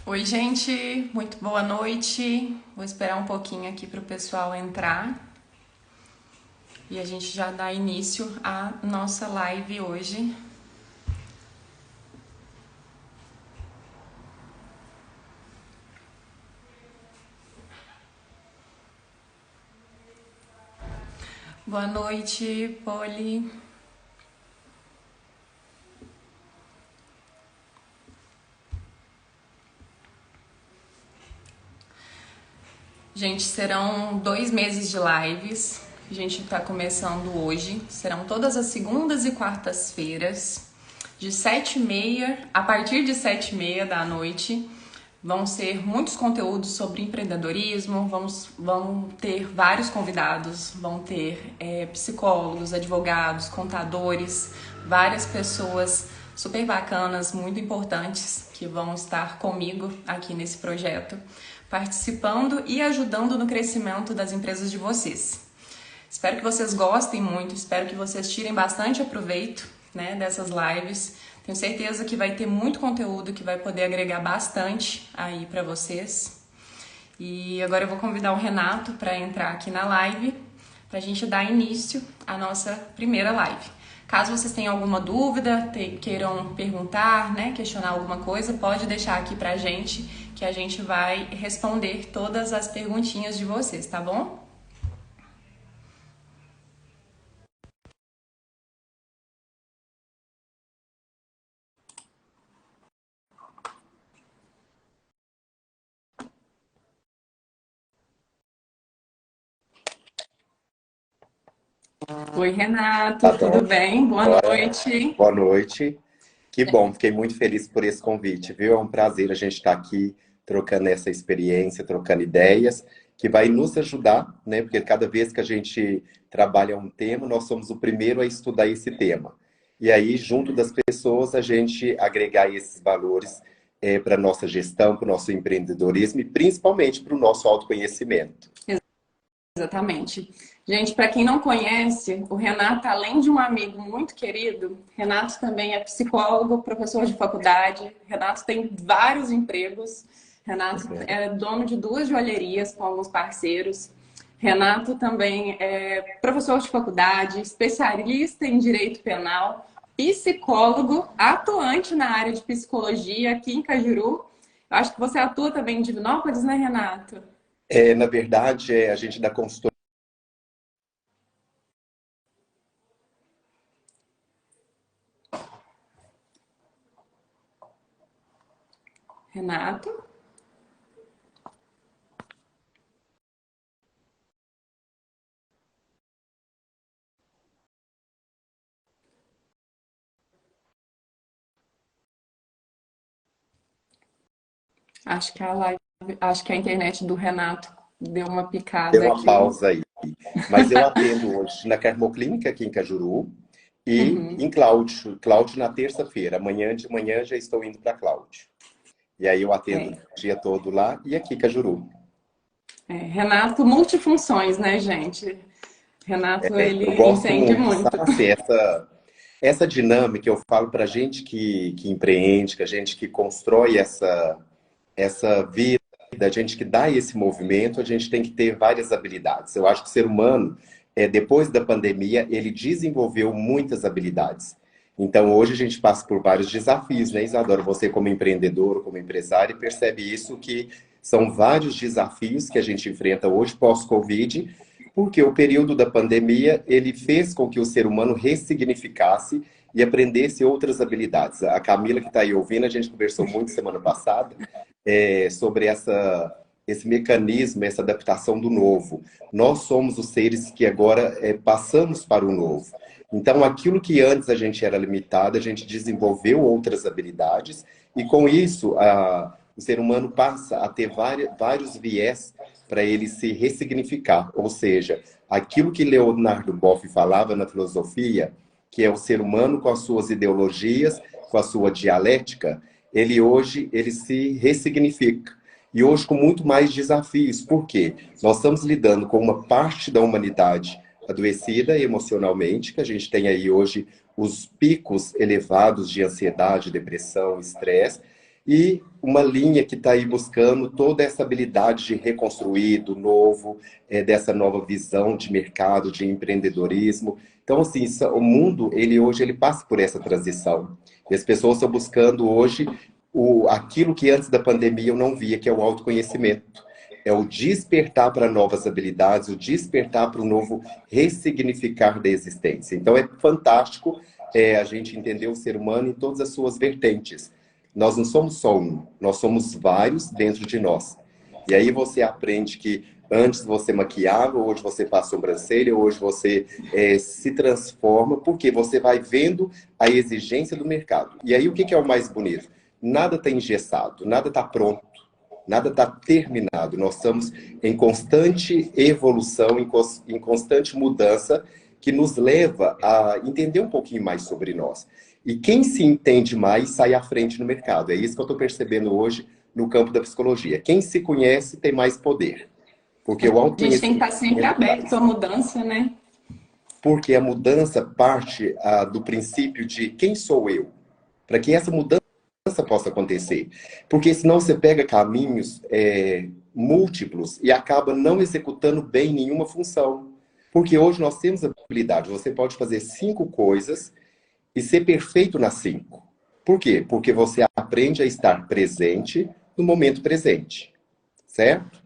Oi, gente, muito boa noite. Vou esperar um pouquinho aqui para o pessoal entrar e a gente já dá início à nossa live hoje. Boa noite, Poli. Gente, serão 2 meses de lives. A gente está começando hoje. Serão todas as segundas e quartas-feiras, de 7h30, a partir de 7h30 da noite. Vão ser muitos conteúdos sobre empreendedorismo, vão ter vários convidados, vão ter psicólogos, advogados, contadores, várias pessoas super bacanas, muito importantes, que vão estar comigo aqui nesse projeto, participando e ajudando no crescimento das empresas de vocês. Espero que vocês gostem muito, espero que vocês tirem bastante proveito, né, dessas lives. Tenho certeza que vai ter muito conteúdo que vai poder agregar bastante aí para vocês. E agora eu vou convidar o Renato para entrar aqui na live, para a gente dar início à nossa primeira live. Caso vocês tenham alguma dúvida, queiram perguntar, né, questionar alguma coisa, pode deixar aqui pra gente, que a gente vai responder todas as perguntinhas de vocês, tá bom? Oi, Renato, Tá tudo bom? bem? Boa Joia. noite. Boa noite. Que bom, fiquei muito feliz por esse convite, viu? É um prazer a gente estar aqui trocando essa experiência, trocando ideias, que vai nos ajudar, né? Porque cada vez que a gente trabalha um tema, nós somos o primeiro a estudar esse tema. E aí, junto das pessoas, a gente agregar esses valores para a nossa gestão, para o nosso empreendedorismo e principalmente para o nosso autoconhecimento. Exatamente. Gente, para quem não conhece, o Renato, além de um amigo muito querido, Renato também é psicólogo, professor de faculdade. Renato tem vários empregos. Renato é dono de 2 joalherias com alguns parceiros. Renato também é professor de faculdade, especialista em direito penal, psicólogo, atuante na área de psicologia aqui em Cajuru. Eu acho que você atua também em Divinópolis, né, Renato? Na verdade, a gente dá consultoria. Renato? Acho que a live, acho que a internet do Renato deu uma Deu picada uma aqui. pausa aí. Mas eu atendo hoje na Carmoclínica, aqui em Cajuru, e em Cláudio. Cláudio na terça-feira. Amanhã de manhã já estou indo para Cláudio. E aí eu atendo É, o dia todo lá e aqui Cajuru. Renato, multifunções, né, gente? Renato, Eu ele gosto entende muito, muito. sabe? Essa dinâmica eu falo para gente que empreende, que a gente que constrói essa vida, a gente que dá esse movimento, a gente tem que ter várias habilidades. Eu acho que o ser humano, depois da pandemia, ele desenvolveu muitas habilidades. Então, hoje a gente passa por vários desafios, né, Isadora? Você como empreendedor, como empresário, percebe isso, que são vários desafios que a gente enfrenta hoje, pós-Covid, porque o período da pandemia, ele fez com que o ser humano ressignificasse e aprendesse outras habilidades. A Camila, que está aí ouvindo, a gente conversou muito semana passada, sobre esse mecanismo, essa adaptação do novo. Nós somos os seres que agora passamos para o novo. Então, aquilo que antes a gente era limitado, a gente desenvolveu outras habilidades, e com isso, o ser humano passa a ter vários viés para ele se ressignificar. Ou seja, aquilo que Leonardo Boff falava na filosofia, que é o ser humano com as suas ideologias, com a sua dialética, ele hoje ele se ressignifica. E hoje com muito mais desafios. Por quê? Nós estamos lidando com uma parte da humanidade adoecida emocionalmente, que a gente tem aí hoje os picos elevados de ansiedade, depressão, estresse, e uma linha que está aí buscando toda essa habilidade de reconstruir do novo, dessa nova visão de mercado, de empreendedorismo. Então, assim, o mundo, hoje, ele passa por essa transição. E as pessoas estão buscando hoje aquilo que antes da pandemia eu não via, que é o autoconhecimento. É o despertar para novas habilidades, o despertar para o novo ressignificar da existência. Então, é fantástico a gente entender o ser humano em todas as suas vertentes. Nós não somos só um, nós somos vários dentro de nós. E aí você aprende que antes você maquiava, hoje você faz sobrancelha, hoje você se transforma, porque você vai vendo a exigência do mercado. E aí o que é o mais bonito? Nada está engessado, nada está pronto, nada está terminado. Nós estamos em constante evolução, em constante mudança, que nos leva a entender um pouquinho mais sobre nós. E quem se entende mais sai à frente no mercado. É isso que eu estou percebendo hoje no campo da psicologia. Quem se conhece tem mais poder. Porque o A gente tem que autoconhecimento... estar sempre aberto à mudança, né? Porque a mudança parte do princípio de quem sou eu? Para que essa mudança possa acontecer. Porque senão você pega caminhos múltiplos e acaba não executando bem nenhuma função. Porque hoje nós temos a habilidade, você pode fazer 5 coisas e ser perfeito nas 5. Por quê? Porque você aprende a estar presente no momento presente. Certo?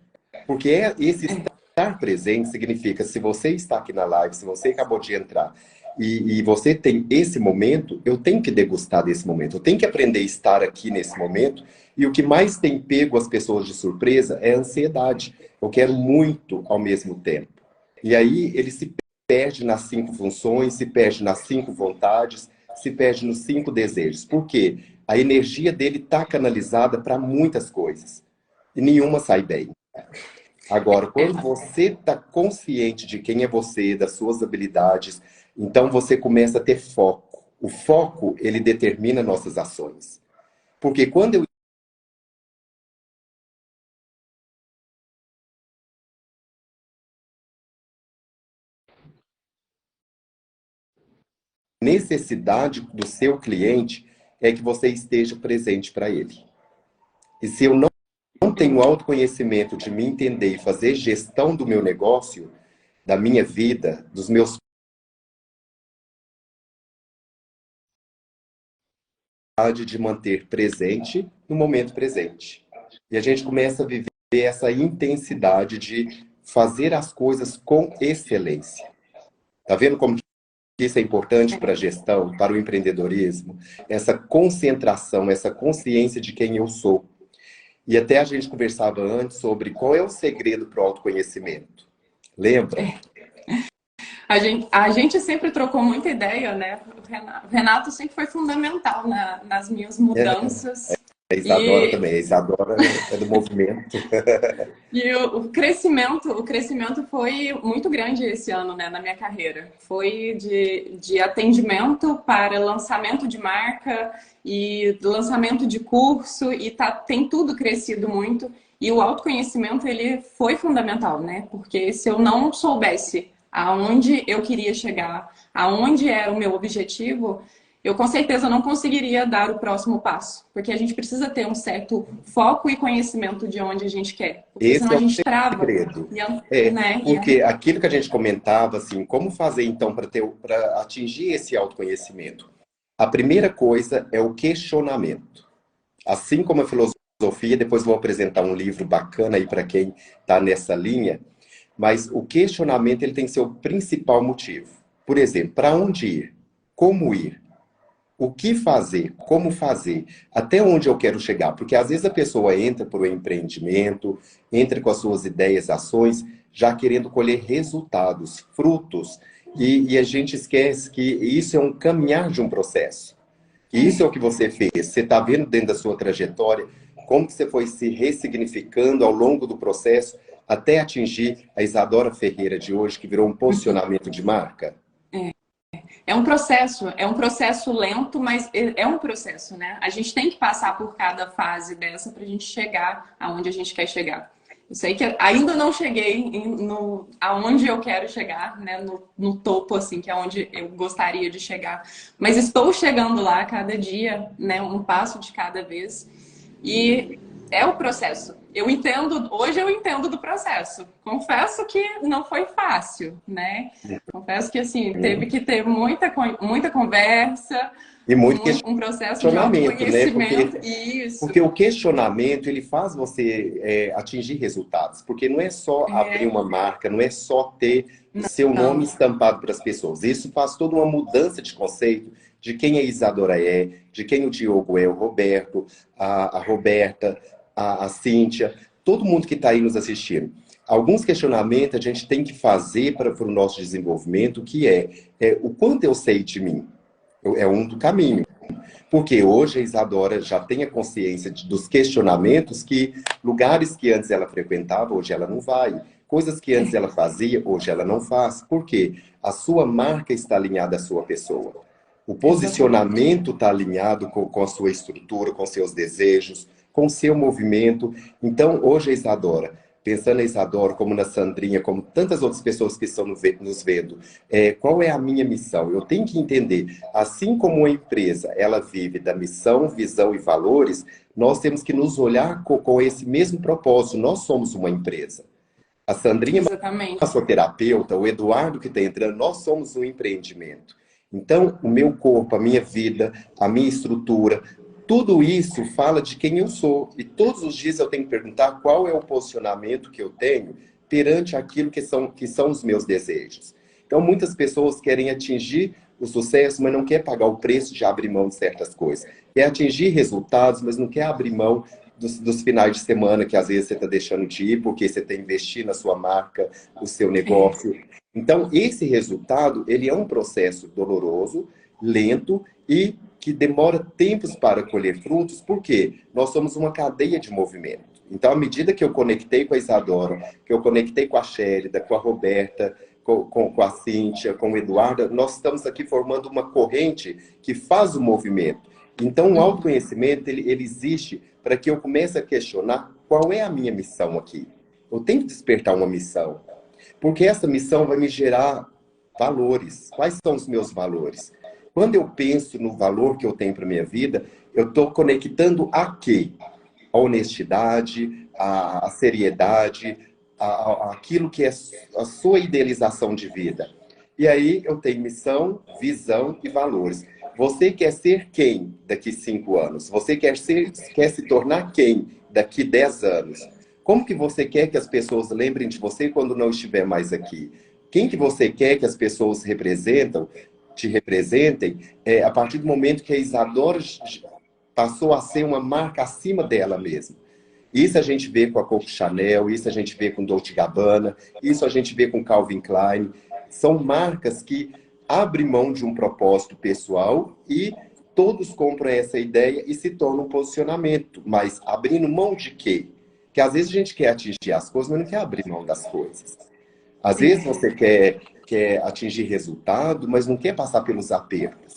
Porque esse estar presente significa, se você está aqui na live, se você acabou de entrar e você tem esse momento, eu tenho que degustar desse momento, eu tenho que aprender a estar aqui nesse momento. E o que mais tem pego as pessoas de surpresa é a ansiedade. Eu quero muito ao mesmo tempo. E aí ele se perde nas 5 funções, se perde nas 5 vontades, se perde nos 5 desejos. Por quê? A energia dele está canalizada para muitas coisas. E nenhuma sai bem. Agora, quando você está consciente de quem é você, das suas habilidades, então você começa a ter foco. O foco, ele determina nossas ações. Porque quando eu necessidade do seu cliente é que você esteja presente para ele. E se eu não tenho autoconhecimento de me entender e fazer gestão do meu negócio, da minha vida, dos meus de manter presente no momento presente. E a gente começa a viver essa intensidade de fazer as coisas com excelência. Tá vendo como isso é importante para a gestão, para o empreendedorismo? Essa concentração, essa consciência de quem eu sou. E até a gente conversava antes sobre qual é o segredo para o autoconhecimento. Lembra? A gente sempre trocou muita ideia, né? O Renato sempre foi fundamental nas minhas mudanças. A Isadora também. A Isadora é do movimento. E o crescimento foi muito grande esse ano, né, na minha carreira. Foi de atendimento para lançamento de marca e lançamento de curso, e tem tudo crescido muito. E o autoconhecimento, ele foi fundamental, né? Porque se eu não soubesse aonde eu queria chegar, aonde era o meu objetivo, eu com certeza não conseguiria dar o próximo passo. Porque a gente precisa ter um certo foco e conhecimento de onde a gente quer. Porque Esse senão é a o gente trava. segredo. Né? Porque aquilo que a gente comentava, assim, como fazer então para atingir esse autoconhecimento? A primeira coisa é o questionamento. Assim como a filosofia, depois vou apresentar um livro bacana aí para quem está nessa linha, mas o questionamento ele tem que ser o principal motivo. Por exemplo, para onde ir? Como ir? O que fazer? Como fazer? Até onde eu quero chegar? Porque às vezes a pessoa entra para o empreendimento, entra com as suas ideias, ações, já querendo colher resultados, frutos. E a gente esquece que isso é um caminhar de um processo. E isso é o que você fez. Você está vendo dentro da sua trajetória como que você foi se ressignificando ao longo do processo até atingir a Isadora Ferreira de hoje, que virou um posicionamento de marca? É um processo lento, mas é um processo, né? A gente tem que passar por cada fase dessa para a gente chegar aonde a gente quer chegar. Eu sei que ainda não cheguei aonde eu quero chegar, né? No topo, assim, que é onde eu gostaria de chegar. Mas estou chegando lá a cada dia, né? Um passo de cada vez. E é o processo. Hoje eu entendo do processo. Confesso que não foi fácil, né? Confesso que, assim, teve que ter muita conversa, E muito um processo de questionamento, né? autoconhecimento. Isso. Porque o questionamento, ele faz você atingir resultados. Porque não é só abrir É, uma marca, não é só ter o seu nome não. estampado para as pessoas. Isso faz toda uma mudança de conceito de quem a Isadora é, de quem o Diogo é, o Roberto, a Roberta, a Cíntia, todo mundo que está aí nos assistindo. Alguns questionamentos a gente tem que fazer para o nosso desenvolvimento, que é o quanto eu sei de mim. É um do caminho. Porque hoje a Isadora já tem a consciência dos questionamentos que lugares que antes ela frequentava, hoje ela não vai. Coisas que antes ela fazia, hoje ela não faz. Por quê? A sua marca está alinhada à sua pessoa. O Exatamente. posicionamento está alinhado com a sua estrutura, com seus desejos, com o seu movimento. Então, hoje a Isadora, pensando na Isadora, como na Sandrinha, como tantas outras pessoas que estão nos vendo, qual é a minha missão? Eu tenho que entender, assim como a empresa, ela vive da missão, visão e valores, nós temos que nos olhar com esse mesmo propósito. Nós somos uma empresa. A Sandrinha é Exatamente. massoterapeuta, o Eduardo que está entrando, nós somos um empreendimento. Então, o meu corpo, a minha vida, a minha estrutura, tudo isso fala de quem eu sou. E todos os dias eu tenho que perguntar qual é o posicionamento que eu tenho perante aquilo que são os meus desejos. Então, muitas pessoas querem atingir o sucesso, mas não quer pagar o preço de abrir mão de certas coisas. Quer atingir resultados, mas não quer abrir mão dos finais de semana que às vezes você está deixando de ir porque você tem que investir na sua marca, o seu negócio. Então, esse resultado, ele é um processo doloroso, lento e que demora tempos para colher frutos, porque nós somos uma cadeia de movimento. Então, à medida que eu conectei com a Isadora, que eu conectei com a Shérida, com a Roberta, com a Cíntia, com o Eduardo, nós estamos aqui formando uma corrente que faz o movimento. Então, o autoconhecimento, ele existe para que eu comece a questionar qual é a minha missão aqui. Eu tenho que despertar uma missão. Porque essa missão vai me gerar valores. Quais são os meus valores? Quando eu penso no valor que eu tenho para minha vida, eu estou conectando a quê? A honestidade, a seriedade, aquilo que é a sua idealização de vida. E aí eu tenho missão, visão e valores. Você quer ser quem daqui 5 anos? Você quer se tornar quem daqui 10 anos? Como que você quer que as pessoas lembrem de você quando não estiver mais aqui? Quem que você quer que as pessoas te representem, a partir do momento que a Isadora passou a ser uma marca acima dela mesma? Isso a gente vê com a Coco Chanel, isso a gente vê com Dolce Gabbana, isso a gente vê com Calvin Klein. São marcas que abrem mão de um propósito pessoal e todos compram essa ideia e se torna um posicionamento. Mas abrindo mão de quê? Que às vezes a gente quer atingir as coisas, mas não quer abrir mão das coisas. Às vezes você quer atingir resultado, mas não quer passar pelos apertos.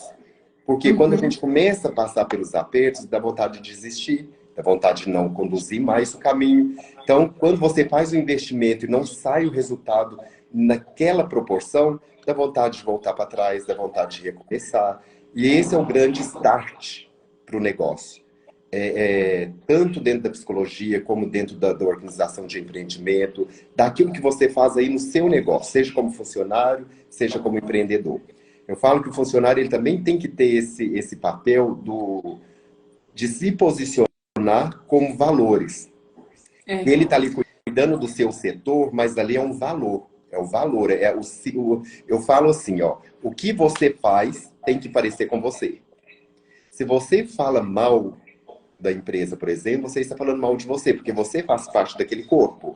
Porque quando a gente começa a passar pelos apertos, dá vontade de desistir, dá vontade de não conduzir mais o caminho. Então, quando você faz o investimento e não sai o resultado naquela proporção, dá vontade de voltar para trás, dá vontade de recomeçar. E esse é o grande start para o negócio. Tanto dentro da psicologia, como dentro da organização de empreendimento, daquilo que você faz aí no seu negócio, seja como funcionário, seja como empreendedor. Eu falo que o funcionário ele também tem que ter esse papel de se posicionar como valores. Ele está ali cuidando do seu setor, mas ali é um valor. É o valor. Eu falo assim, ó, o que você faz tem que parecer com você. Se você fala mal da empresa, por exemplo, você está falando mal de você, porque você faz parte daquele corpo.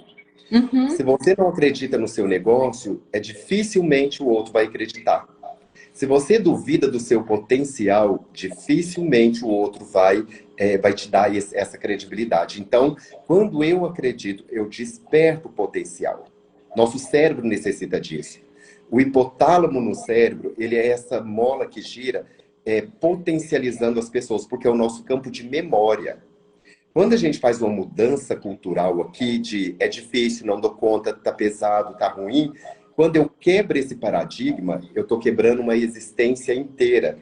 Se você não acredita no seu negócio, dificilmente o outro vai acreditar. Se você duvida do seu potencial, dificilmente o outro vai te dar essa credibilidade. Então, quando eu acredito, eu desperto o potencial. Nosso cérebro necessita disso. O hipotálamo no cérebro, ele é essa mola que gira, potencializando as pessoas, porque é o nosso campo de memória. Quando a gente faz uma mudança cultural aqui é difícil, não dou conta, tá pesado, tá ruim, quando eu quebro esse paradigma, eu estou quebrando uma existência inteira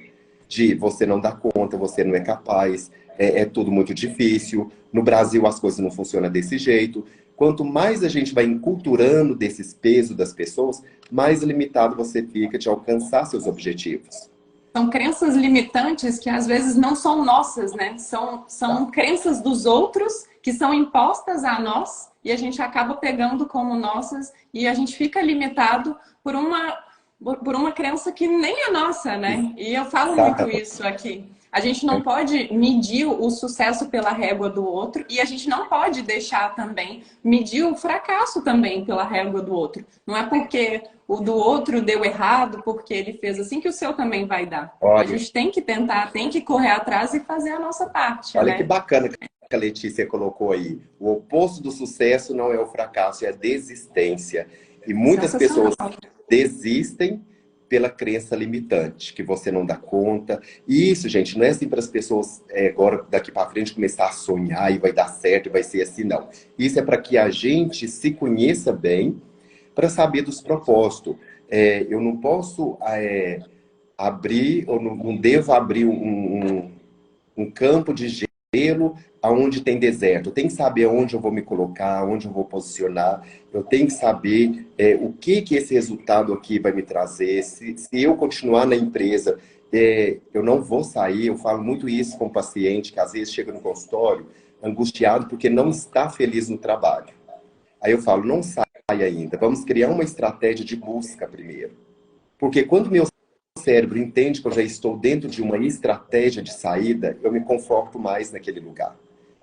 de você não dá conta, você não é capaz, é tudo muito difícil. No Brasil as coisas não funcionam desse jeito. Quanto mais a gente vai enculturando desses pesos das pessoas, mais limitado você fica de alcançar seus objetivos. São crenças limitantes que às vezes não são nossas, né? São crenças dos outros que são impostas a nós e a gente acaba pegando como nossas e a gente fica limitado por uma crença que nem é nossa, né? E eu falo muito isso aqui. A gente não pode medir o sucesso pela régua do outro e a gente não pode deixar também medir o fracasso também pela régua do outro. Não é porque o do outro deu errado, porque ele fez assim, que o seu também vai dar. Olha, a gente tem que tentar, tem que correr atrás e fazer a nossa parte, olha né? que bacana que a Letícia colocou aí. O oposto do sucesso não é o fracasso, é a desistência. E muitas pessoas desistem pela crença limitante, que você não dá conta. E isso, gente, não é assim para as pessoas agora, daqui para frente, começar a sonhar e vai dar certo e vai ser assim, não. Isso é para que a gente se conheça bem, para saber dos propósitos. Eu não posso abrir, ou não devo abrir um campo de gelo aonde tem deserto. Eu tenho que saber onde eu vou me colocar, onde eu vou posicionar. Eu tenho que saber o que esse resultado aqui vai me trazer. Se eu continuar na empresa, eu não vou sair. Eu falo muito isso com o paciente, que às vezes chega no consultório angustiado porque não está feliz no trabalho. Aí eu falo, não sai ainda. Vamos criar uma estratégia de busca primeiro. Porque quando meu cérebro entende que eu já estou dentro de uma estratégia de saída, eu me conforto mais naquele lugar.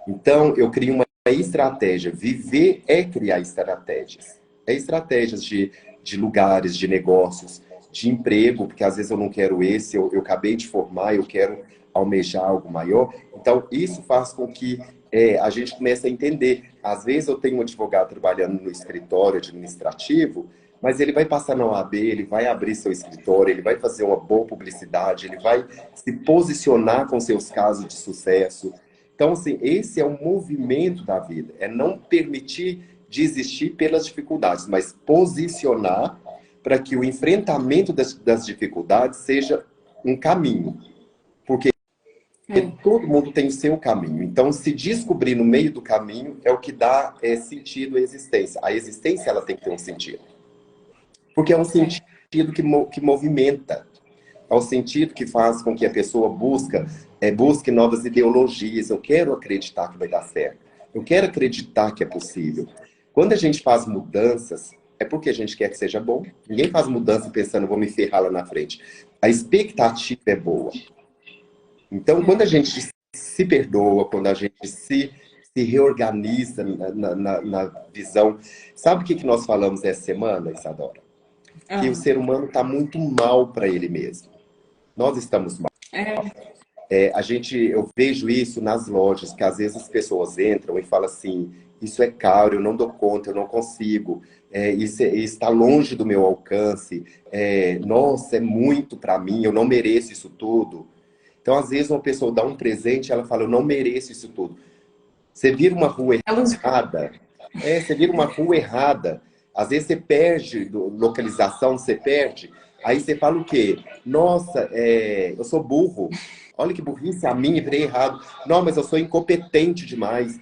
Então, eu crio uma estratégia. Viver é criar estratégias. É estratégias de lugares, de negócios, de emprego, porque às vezes eu não quero esse, eu acabei de formar, eu quero almejar algo maior. Então, isso faz com que a gente comece a entender. Às vezes eu tenho um advogado trabalhando no escritório administrativo, mas ele vai passar na OAB, ele vai abrir seu escritório, ele vai fazer uma boa publicidade, ele vai se posicionar com seus casos de sucesso. Então, assim, esse é o movimento da vida. É não permitir desistir pelas dificuldades, mas posicionar para que o enfrentamento das dificuldades seja um caminho. Porque todo mundo tem o seu caminho. Então, se descobrir no meio do caminho é o que dá sentido à existência. A existência, ela tem que ter um sentido. Porque é um sentido que movimenta. É o sentido que faz com que a pessoa busque novas ideologias. Eu quero acreditar que vai dar certo. Eu quero acreditar que é possível. Quando a gente faz mudanças, é porque a gente quer que seja bom. Ninguém faz mudança pensando, vou me ferrar lá na frente. A expectativa é boa. Então, quando a gente se perdoa, quando a gente se reorganiza na visão... Sabe o que nós falamos essa semana, Isadora? Que o ser humano está muito mal para ele mesmo. Nós estamos mal. Eu vejo isso nas lojas, que às vezes as pessoas entram e falam assim, isso é caro, eu não dou conta, eu não consigo, isso está longe do meu alcance, nossa, é muito para mim, eu não mereço isso tudo. Então, às vezes, uma pessoa dá um presente e ela fala, eu não mereço isso tudo. Você vira uma rua errada. Você vira uma rua errada. Às vezes você perde localização, você perde. Aí você fala o quê? Nossa, eu sou burro. Olha que burrice a minha, virei errado. Não, mas eu sou incompetente demais.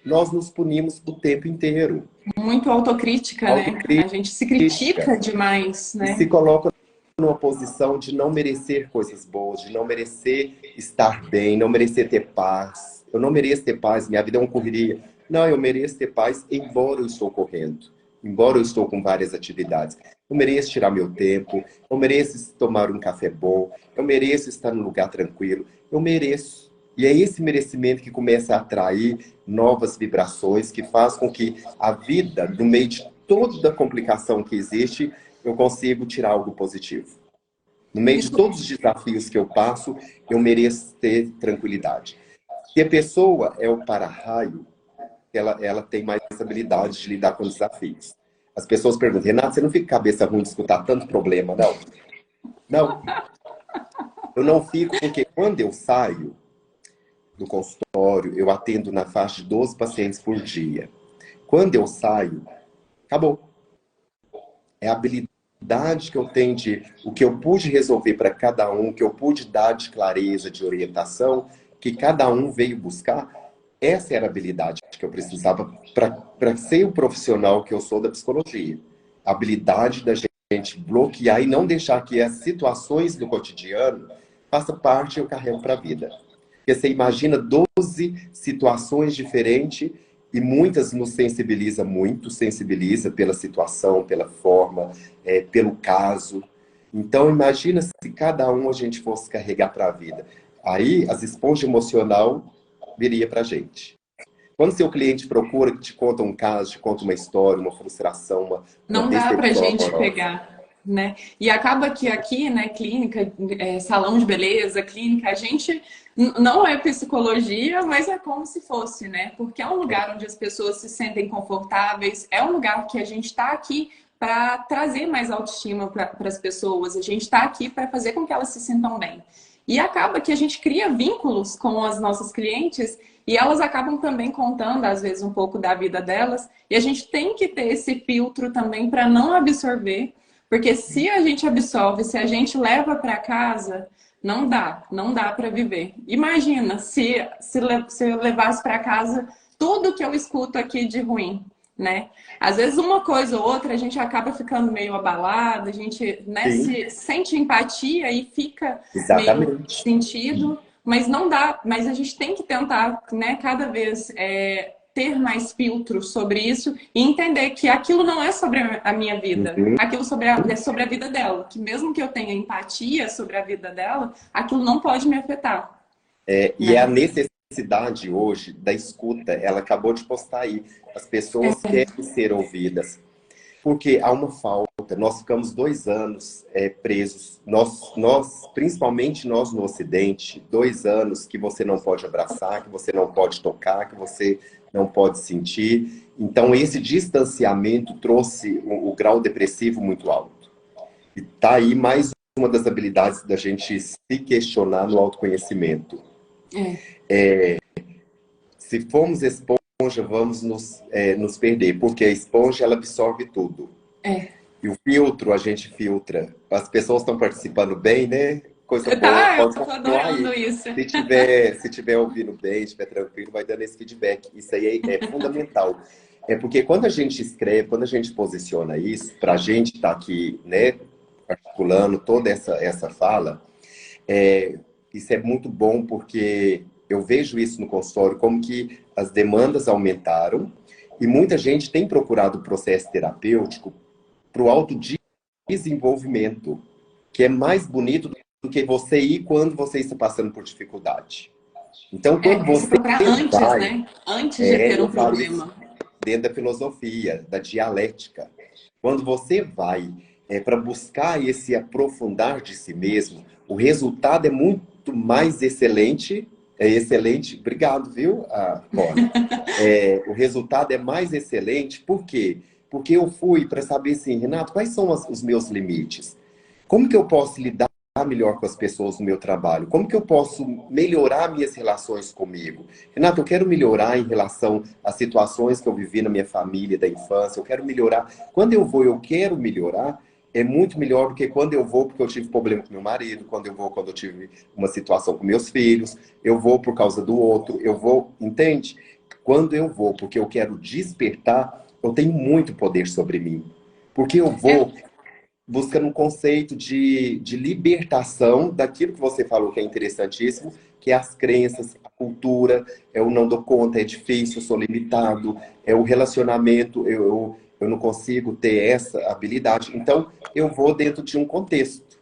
Nós nos punimos o tempo inteiro. Muito autocrítica, né? A gente se critica demais, né? E se coloca numa posição de não merecer coisas boas, de não merecer estar bem, não merecer ter paz. Eu não mereço ter paz, minha vida é uma correria. Não, eu mereço ter paz, embora eu estou correndo. Embora eu estou com várias atividades. Eu mereço tirar meu tempo, eu mereço tomar um café bom, eu mereço estar num lugar tranquilo, eu mereço. E é esse merecimento que começa a atrair novas vibrações, que faz com que a vida, no meio de toda a complicação que existe, eu consigo tirar algo positivo. No meio de todos os desafios que eu passo, eu mereço ter tranquilidade. Se a pessoa é o para-raio, ela tem mais habilidade de lidar com desafios. As pessoas perguntam, Renato, você não fica cabeça ruim de escutar tanto problema, não? Não. Eu não fico porque quando eu saio do consultório, eu atendo na faixa de 12 pacientes por dia. Quando eu saio, acabou. É a habilidade que eu tenho de o que eu pude resolver para cada um, o que eu pude dar de clareza, de orientação, que cada um veio buscar, essa era a habilidade que eu precisava para ser o profissional que eu sou da psicologia. A habilidade da gente bloquear e não deixar que as situações do cotidiano façam parte e eu carrego para a vida. Porque você imagina 12 situações diferentes e muitas nos sensibiliza muito, sensibiliza pela situação, pela forma, pelo caso. Então, imagina se cada um a gente fosse carregar para a vida. Aí, as esponjas emocional viria para a gente. Quando seu cliente procura, que te conta um caso, te conta uma história, uma frustração, uma Não dá pra decepção gente amorosa. pegar, né? E acaba que aqui, né, clínica, salão de beleza, clínica, a gente não é psicologia, mas é como se fosse, né? Porque é um lugar onde as pessoas se sentem confortáveis, é um lugar que a gente está aqui para trazer mais autoestima para as pessoas, a gente está aqui para fazer com que elas se sintam bem. E acaba que a gente cria vínculos com as nossas clientes e elas acabam também contando, às vezes, um pouco da vida delas. E a gente tem que ter esse filtro também para não absorver, porque se a gente absorve, se a gente leva para casa, não dá para viver. Imagina se eu levasse para casa tudo que eu escuto aqui de ruim, né? Às vezes uma coisa ou outra a gente acaba ficando meio abalada, a gente, né, Sim, se sente empatia e fica meio exatamente. sentido, mas não dá, mas a gente tem que tentar, né, cada vez ter mais filtro sobre isso e entender que aquilo não é sobre a minha vida, Uhum. aquilo é sobre a vida dela, que mesmo que eu tenha empatia sobre a vida dela, aquilo não pode me afetar, E é a né? necessidade hoje da escuta. Ela acabou de postar aí. As pessoas querem ser ouvidas. Porque há uma falta. Nós ficamos 2 anos presos. Principalmente nós no Ocidente, 2 anos que você não pode abraçar, que você não pode tocar, que você não pode sentir. Então, esse distanciamento trouxe o grau depressivo muito alto. E tá aí mais uma das habilidades da gente se questionar no autoconhecimento. É, Se formos esponja, vamos nos perder, porque a esponja ela absorve tudo. é. E o filtro, a gente filtra. As pessoas estão participando bem, né? Coisa boa, Tá, eu pode tô continuar adorando aí. isso. Se tiver ouvindo bem, estiver tranquilo, vai dando esse feedback. Isso aí é fundamental. É porque quando a gente escreve, quando a gente posiciona isso, para a gente estar aqui, né, articulando toda essa fala, isso é muito bom porque eu vejo isso no consultório, como que as demandas aumentaram e muita gente tem procurado o processo terapêutico para o autodesenvolvimento, que é mais bonito do que você ir quando você está passando por dificuldade. Então, quando Se você procurar antes, vai, né? Antes de ter eu um falo isso problema. dentro da filosofia, da dialética. Quando você vai para buscar esse aprofundar de si mesmo, o resultado é muito mais excelente. É excelente, obrigado, viu, Cora? O resultado é mais excelente, por quê? Porque eu fui para saber assim, Renato, quais são os meus limites? Como que eu posso lidar melhor com as pessoas no meu trabalho? Como que eu posso melhorar minhas relações comigo? Renato, eu quero melhorar em relação às situações que eu vivi na minha família, da infância, eu quero melhorar. Quando eu vou, eu quero melhorar, é muito melhor do que quando eu vou porque eu tive problema com meu marido, quando eu vou quando eu tive uma situação com meus filhos, eu vou por causa do outro, eu vou, entende? Quando eu vou porque eu quero despertar, eu tenho muito poder sobre mim. Porque eu É, vou buscando um conceito de libertação daquilo que você falou que é interessantíssimo, que é as crenças, a cultura, é o não dou conta, é difícil, eu sou limitado, é o relacionamento, eu não consigo ter essa habilidade. Então, eu vou dentro de um contexto.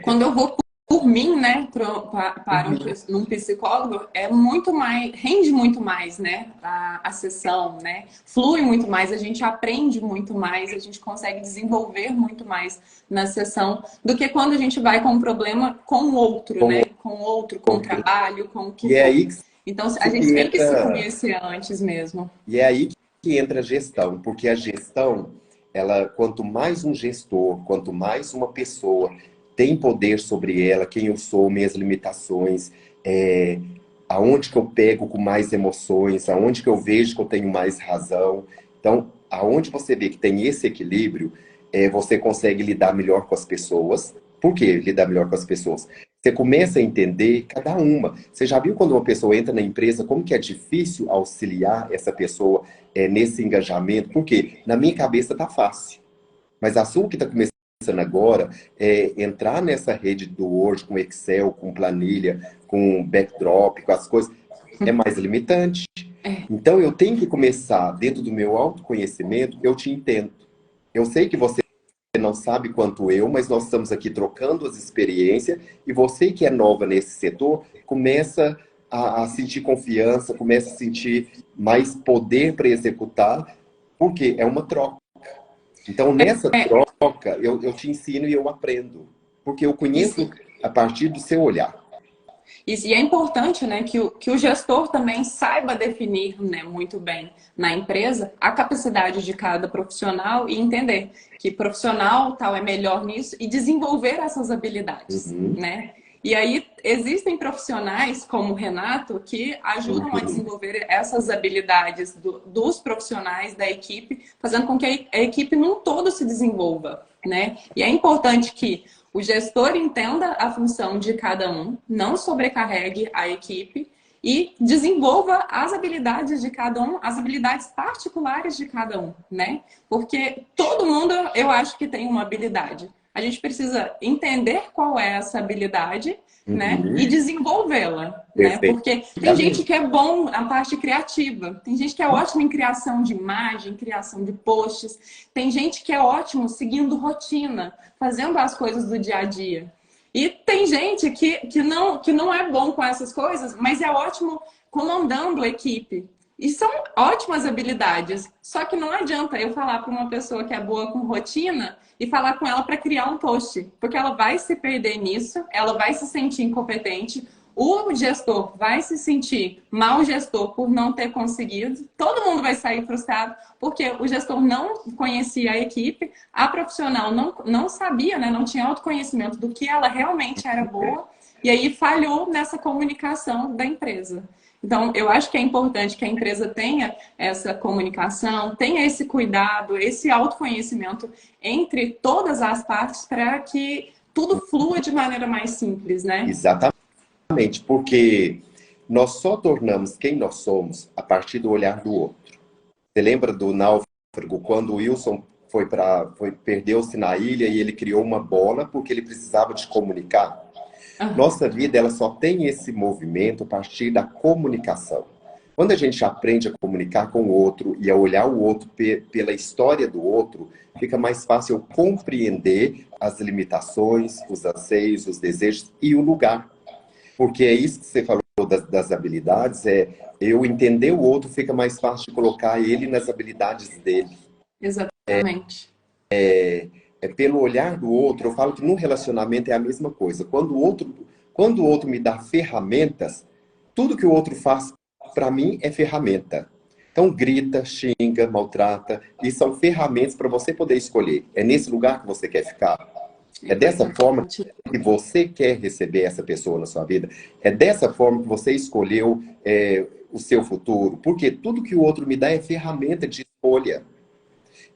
quando eu vou por mim, né, para Uhum. um psicólogo, é muito mais, rende muito mais, né, a sessão, né, flui muito mais, a gente aprende muito mais, a gente consegue desenvolver muito mais na sessão do que quando a gente vai com um problema com o outro, Com né, com o outro, com o outro. trabalho, com o que E é for. aí Então, a gente que tem que se entra conhecer antes mesmo. E é aí que entra a gestão, porque a gestão, ela, quanto mais um gestor, quanto mais uma pessoa tem poder sobre ela, quem eu sou, minhas limitações, aonde que eu pego com mais emoções, aonde que eu vejo que eu tenho mais razão. Então, aonde você vê que tem esse equilíbrio, você consegue lidar melhor com as pessoas, Por que lidar melhor com as pessoas? Você começa a entender cada uma. Você já viu quando uma pessoa entra na empresa, como que é difícil auxiliar essa pessoa nesse engajamento? Porque na minha cabeça tá fácil. Mas a sua que está começando agora é entrar nessa rede do Word com Excel, com planilha, com backdrop, com as coisas, é mais limitante. Então eu tenho que começar, dentro do meu autoconhecimento, eu te entendo. Eu sei que você não sabe quanto eu, mas nós estamos aqui trocando as experiências e você que é nova nesse setor, começa a sentir confiança, começa a sentir mais poder para executar, porque é uma troca. Então, nessa troca, eu te ensino e eu aprendo. Porque eu conheço a partir do seu olhar. E é importante, né, que o gestor também saiba definir, né, muito bem na empresa a capacidade de cada profissional e entender que profissional tal é melhor nisso e desenvolver essas habilidades, né? E aí existem profissionais como o Renato que ajudam a desenvolver essas habilidades dos profissionais da equipe, fazendo com que a equipe num todo se desenvolva, né? E é importante que o gestor entenda a função de cada um, não sobrecarregue a equipe e desenvolva as habilidades de cada um, as habilidades particulares de cada um, né? Porque todo mundo, eu acho que tem uma habilidade. A gente precisa entender qual é essa habilidade, né? E desenvolvê-la, né? Porque tem gente que é bom na parte criativa, tem gente que é ótimo em criação de imagem, criação de posts, tem gente que é ótimo seguindo rotina, fazendo as coisas do dia a dia. E tem gente que não é bom com essas coisas, mas é ótimo comandando a equipe. E são ótimas habilidades. Só que não adianta eu falar para uma pessoa que é boa com rotina e falar com ela para criar um post. Porque ela vai se perder nisso, ela vai se sentir incompetente, o gestor vai se sentir mau gestor por não ter conseguido, todo mundo vai sair frustrado porque o gestor não conhecia a equipe, a profissional não sabia, né, não tinha autoconhecimento do que ela realmente era boa e aí falhou nessa comunicação da empresa. Então, eu acho que é importante que a empresa tenha essa comunicação, tenha esse cuidado, esse autoconhecimento entre todas as partes para que tudo flua de maneira mais simples, né? Exatamente, porque nós só tornamos quem nós somos a partir do olhar do outro. Você lembra do náufrago, quando o Wilson perdeu-se na ilha e ele criou uma bola porque ele precisava de comunicar? Nossa vida, ela só tem esse movimento a partir da comunicação. Quando a gente aprende a comunicar com o outro e a olhar o outro pela história do outro, fica mais fácil eu compreender as limitações, os anseios, os desejos e o lugar. Porque é isso que você falou das habilidades, eu entender o outro, fica mais fácil de colocar ele nas habilidades dele. Exatamente. Pelo olhar do outro, eu falo que no relacionamento é a mesma coisa. Quando o outro me dá ferramentas, tudo que o outro faz para mim é ferramenta. Então grita, xinga, maltrata, e são ferramentas para você poder escolher. É nesse lugar que você quer ficar? É dessa forma que você quer receber essa pessoa na sua vida? É dessa forma que você escolheu o seu futuro? Porque tudo que o outro me dá é ferramenta de escolha.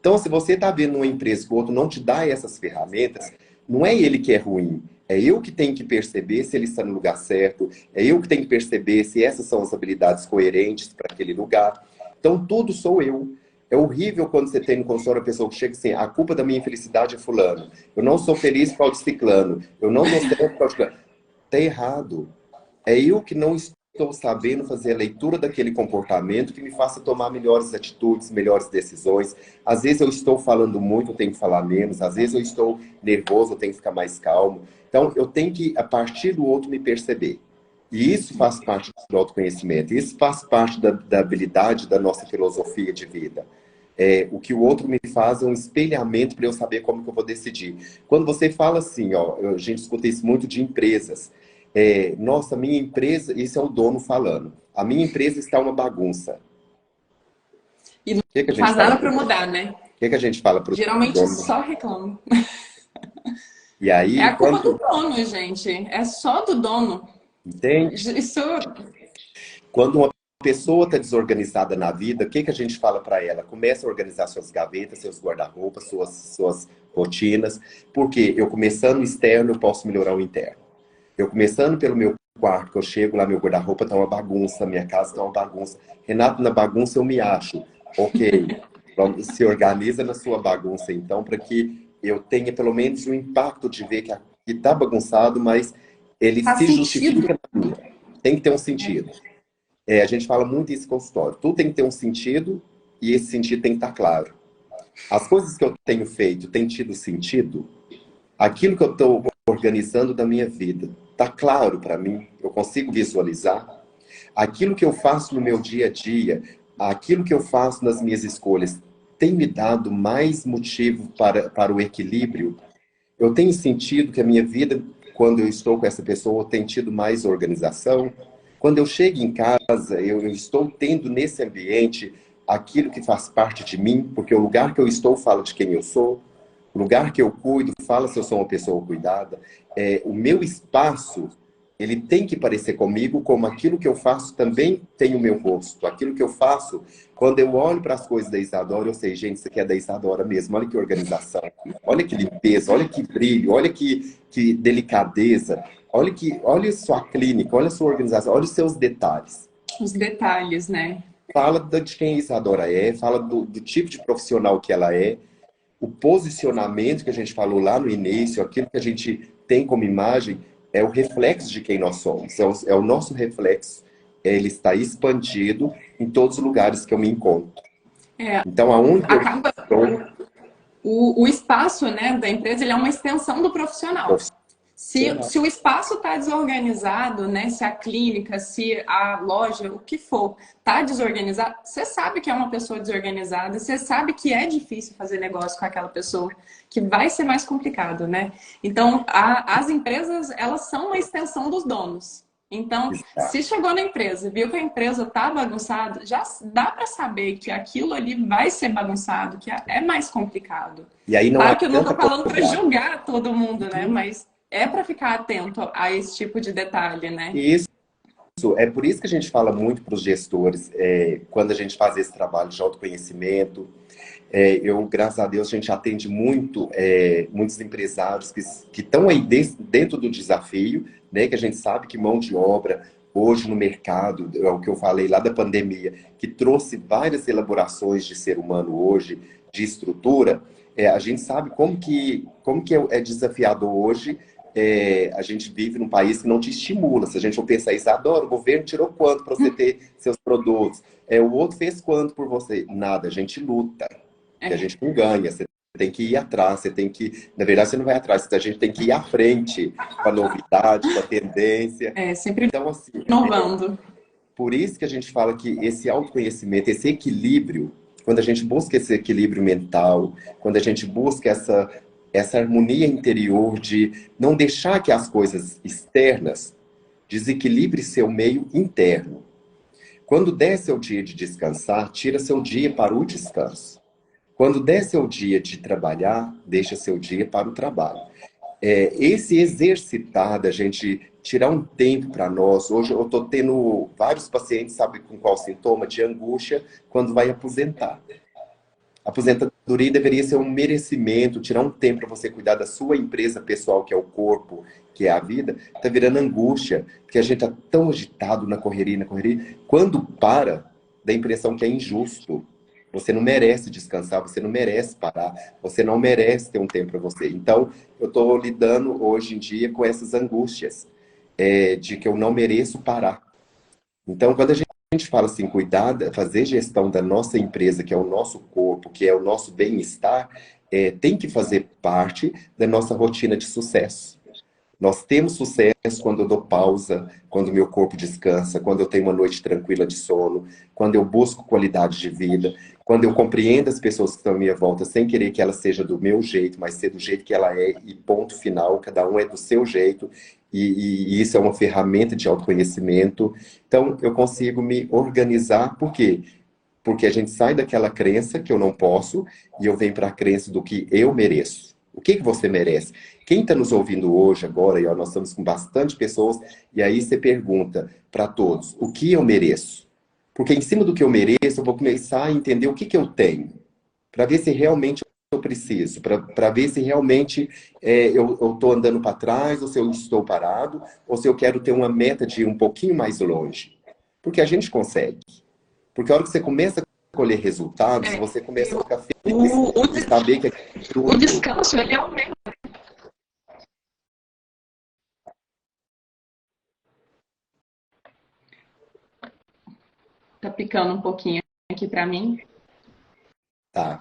Então, se você está vendo uma empresa que o outro não te dá essas ferramentas, não é ele que é ruim. É eu que tenho que perceber se ele está no lugar certo. É eu que tenho que perceber se essas são as habilidades coerentes para aquele lugar. Então, tudo sou eu. É horrível quando você tem no consultório a pessoa que chega assim, a culpa da minha infelicidade é fulano. Eu não sou feliz por causa de ciclano. Eu não dou certo por causa de ciclano. Está errado. É eu que não estou sabendo fazer a leitura daquele comportamento que me faça tomar melhores atitudes, melhores decisões. Às vezes eu estou falando muito, eu tenho que falar menos. Às vezes eu estou nervoso, eu tenho que ficar mais calmo. Então, eu tenho que, a partir do outro, me perceber. E isso faz parte do autoconhecimento. Isso faz parte da habilidade da nossa filosofia de vida. O que o outro me faz é um espelhamento para eu saber como que eu vou decidir. Quando você fala assim, ó, a gente escuta isso muito de empresas. Nossa, minha empresa, isso é o dono falando. A minha empresa está uma bagunça. E não faz nada para mudar, né? O que a gente fala para o Geralmente dono? só reclama. E aí, É a culpa do dono, gente. É só do dono. Entende? Isso... Quando uma pessoa está desorganizada na vida, o que, que a gente fala para ela? Comece a organizar suas gavetas, seus guarda-roupas, suas rotinas, porque eu começando o externo, eu posso melhorar o interno. Eu começando pelo meu quarto, que eu chego lá, meu guarda-roupa está uma bagunça, minha casa está uma bagunça. Renato, na bagunça eu me acho. Ok, se organiza na sua bagunça, então, para que eu tenha pelo menos um impacto de ver que está bagunçado, mas ele Faz se sentido. justifica na minha. Tem que ter um sentido. A gente fala muito isso em consultório. Tudo tem que ter um sentido e esse sentido tem que estar claro. As coisas que eu tenho feito têm tido sentido? Aquilo que eu estou organizando da minha vida está claro para mim? Eu consigo visualizar? Aquilo que eu faço no meu dia a dia, aquilo que eu faço nas minhas escolhas, tem me dado mais motivo para o equilíbrio? Eu tenho sentido que a minha vida, quando eu estou com essa pessoa, tem tido mais organização? Quando eu chego em casa, eu estou tendo nesse ambiente aquilo que faz parte de mim, porque o lugar que eu estou fala de quem eu sou, o lugar que eu cuido fala se eu sou uma pessoa cuidada. O meu espaço, ele tem que parecer comigo, como aquilo que eu faço também tem o meu rosto. Aquilo que eu faço, quando eu olho para as coisas da Isadora, eu sei, gente, isso aqui é da Isadora mesmo. Olha que organização, olha que limpeza, olha que brilho, olha que delicadeza. Olha sua clínica, olha sua organização, olha os seus detalhes. Os detalhes, né? Fala de quem a Isadora é, fala do tipo de profissional que ela é, o posicionamento que a gente falou lá no início, aquilo que a gente tem como imagem, é o reflexo de quem nós somos, é o nosso reflexo. Ele está expandido em todos os lugares que eu me encontro. Então, aonde eu estou... O espaço, né, da empresa, ele é uma extensão do profissional. Se o espaço está desorganizado, né, se a clínica, se a loja, o que for, está desorganizado, você sabe que é uma pessoa desorganizada, você sabe que é difícil fazer negócio com aquela pessoa, que vai ser mais complicado, né? Então, as empresas, elas são uma extensão dos donos. Então, se chegou na empresa, viu que a empresa está bagunçada, já dá para saber que aquilo ali vai ser bagunçado, que é mais complicado. E aí não claro que eu não estou falando para julgar todo mundo, né? Mas é para ficar atento a esse tipo de detalhe, né? Isso. É por isso que a gente fala muito para os gestores, quando a gente faz esse trabalho de autoconhecimento. Graças a Deus, a gente atende muitos empresários que estão aí dentro do desafio, né? Que a gente sabe que mão de obra, hoje no mercado, é o que eu falei lá da pandemia, que trouxe várias elaborações de ser humano hoje, de estrutura. A gente sabe como que é desafiador hoje. A gente vive num país que não te estimula. Se a gente for pensar isso, adoro, o governo tirou quanto para você ter seus produtos? O outro fez quanto por você? Nada, a gente luta. A gente não ganha, você tem que ir atrás, você tem que... Na verdade, você não vai atrás, a gente tem que ir à frente com a novidade, com a tendência. Sempre então, assim, inovando. Por isso que a gente fala que esse autoconhecimento, esse equilíbrio, quando a gente busca esse equilíbrio mental, quando a gente busca essa harmonia interior de não deixar que as coisas externas desequilibrem seu meio interno. Quando der seu dia de descansar, tira seu dia para o descanso. Quando der seu dia de trabalhar, deixa seu dia para o trabalho. Esse exercitar da gente tirar um tempo para nós. Hoje eu estou tendo vários pacientes, sabe com qual sintoma? De angústia quando vai aposentar. A aposentadoria deveria ser um merecimento, tirar um tempo para você cuidar da sua empresa pessoal, que é o corpo, que é a vida. Está virando angústia, porque a gente está tão agitado na correria. Quando para, dá a impressão que é injusto. Você não merece descansar, você não merece parar, você não merece ter um tempo para você. Então, eu estou lidando hoje em dia com essas angústias, de que eu não mereço parar. Então, quando a gente fala assim, cuidar, fazer gestão da nossa empresa, que é o nosso corpo, que é o nosso bem-estar, tem que fazer parte da nossa rotina de sucesso. Nós temos sucesso quando eu dou pausa, quando o meu corpo descansa, quando eu tenho uma noite tranquila de sono, quando eu busco qualidade de vida, quando eu compreendo as pessoas que estão à minha volta sem querer que ela seja do meu jeito, mas ser do jeito que ela é e ponto final, cada um é do seu jeito e isso é uma ferramenta de autoconhecimento. Então, eu consigo me organizar, por quê? Porque a gente sai daquela crença que eu não posso e eu venho para a crença do que eu mereço. O que você merece? Quem está nos ouvindo hoje, agora, e nós estamos com bastante pessoas, e aí você pergunta para todos, o que eu mereço? Porque em cima do que eu mereço, eu vou começar a entender o que que eu tenho, para ver se realmente eu preciso, para ver se realmente eu estou andando para trás, ou se eu estou parado, ou se eu quero ter uma meta de ir um pouquinho mais longe. Porque a gente consegue. Porque a hora que você começa a colher resultados, É, você começa a ficar feliz o, o, de saber que é o fruto. descanso, ele aumenta. Tá picando um pouquinho aqui para mim. Tá,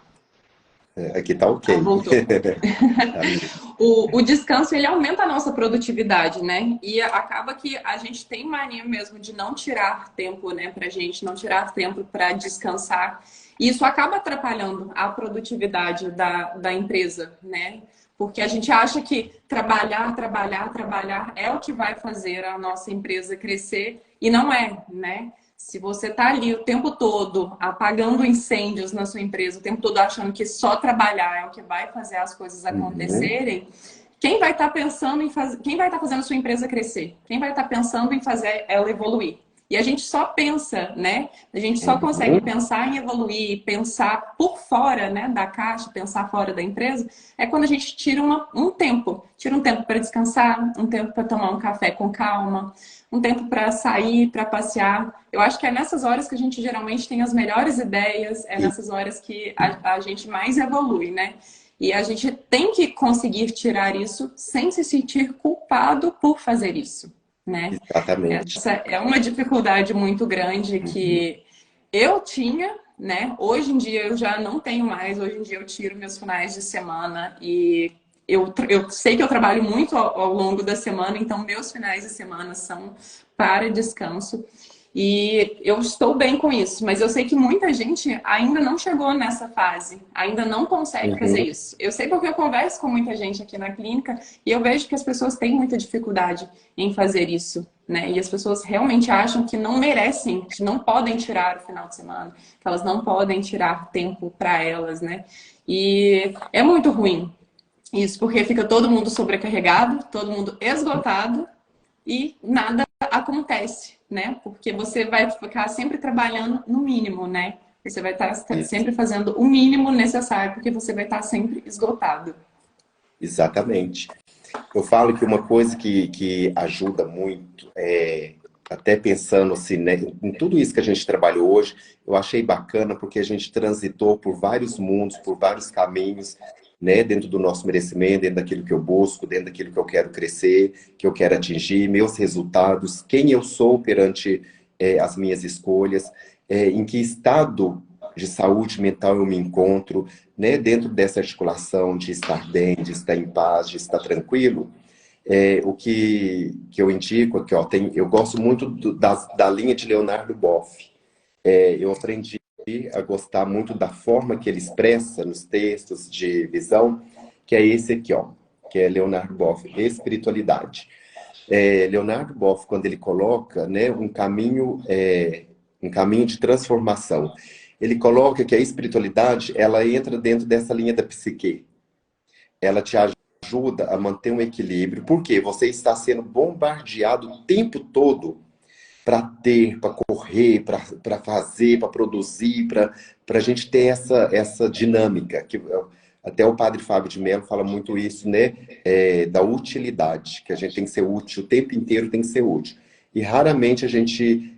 aqui tá Ah, ok. voltou. Tá lindo. O descanso, ele aumenta a nossa produtividade, né? E acaba que a gente tem mania mesmo de não tirar tempo, né, pra gente, não tirar tempo para descansar. E isso acaba atrapalhando a produtividade da empresa, né? Porque a gente acha que trabalhar, trabalhar, trabalhar é o que vai fazer a nossa empresa crescer e não é, né? Se você está ali o tempo todo apagando incêndios na sua empresa, o tempo todo achando que só trabalhar é o que vai fazer as coisas Uhum. acontecerem, quem vai estar pensando em fazer, quem vai estar fazendo a sua empresa crescer? Quem vai estar pensando em fazer ela evoluir? E a gente só pensa, né? A gente só consegue Uhum. pensar em evoluir, pensar por fora, né, da caixa, pensar fora da empresa, é quando a gente tira tira um tempo para descansar, um tempo para tomar um café com calma, um tempo para sair, para passear. Eu acho que é nessas horas que a gente geralmente tem as melhores ideias, é E- nessas horas que a gente mais evolui, né? E a gente tem que conseguir tirar isso sem se sentir culpado por fazer isso, né? Exatamente. Essa é uma dificuldade muito grande Uhum. que eu tinha, né? Hoje em dia eu já não tenho mais. Hoje em dia eu tiro meus finais de semana e eu sei que eu trabalho muito ao longo da semana, então meus finais de semana são para descanso. E eu estou bem com isso, mas eu sei que muita gente ainda não chegou nessa fase, ainda não consegue fazer Uhum. isso. Eu sei porque eu converso com muita gente aqui na clínica e eu vejo que as pessoas têm muita dificuldade em fazer isso, né? E as pessoas realmente acham que não merecem, que não podem tirar o final de semana, que elas não podem tirar tempo para elas, né? E é muito ruim isso, porque fica todo mundo sobrecarregado, todo mundo esgotado e nada acontece, né? Porque você vai ficar sempre trabalhando no mínimo, né? Você vai estar Isso. sempre fazendo o mínimo necessário, porque você vai estar sempre esgotado. Exatamente. Eu falo que uma coisa que ajuda muito, até pensando assim, né, em tudo isso que a gente trabalhou hoje, eu achei bacana porque a gente transitou por vários mundos, por vários caminhos, né, dentro do nosso merecimento, dentro daquilo que eu busco, dentro daquilo que eu quero crescer, que eu quero atingir, meus resultados, quem eu sou perante as minhas escolhas, em que estado de saúde mental eu me encontro, né, dentro dessa articulação de estar bem, de estar em paz, de estar tranquilo. O que eu indico aqui, ó, eu gosto muito da linha de Leonardo Boff. Eu aprendi a gostar muito da forma que ele expressa nos textos de visão, que é esse aqui, ó, que é Leonardo Boff, espiritualidade. Leonardo Boff, quando ele coloca, né, um caminho de transformação, ele coloca que a espiritualidade, ela entra dentro dessa linha da psique. Ela te ajuda a manter um equilíbrio, porque você está sendo bombardeado o tempo todo para ter, para correr, para fazer, para produzir, para a gente ter essa dinâmica. Que até o padre Fábio de Mello fala muito isso, né? Da utilidade, que a gente tem que ser útil, o tempo inteiro tem que ser útil. E raramente a gente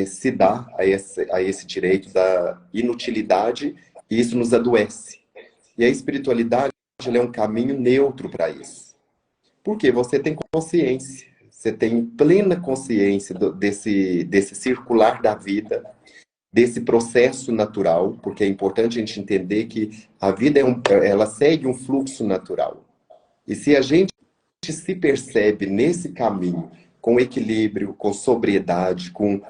se dá a esse direito da inutilidade, e isso nos adoece. E a espiritualidade ela é um caminho neutro para isso. Porque você tem consciência, você tem plena consciência desse circular da vida, desse processo natural, porque é importante a gente entender que a vida ela segue um fluxo natural. E se a gente se percebe nesse caminho, com equilíbrio, com sobriedade, com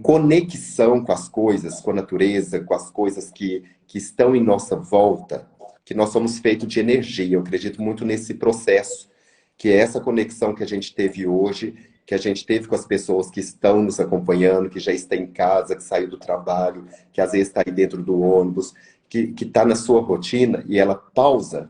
conexão com as coisas, com a natureza, com as coisas que estão em nossa volta, que nós somos feitos de energia. Eu acredito muito nesse processo, que é essa conexão que a gente teve hoje, que a gente teve com as pessoas que estão nos acompanhando, que já está em casa, que saiu do trabalho, que às vezes está aí dentro do ônibus, que está na sua rotina e ela pausa,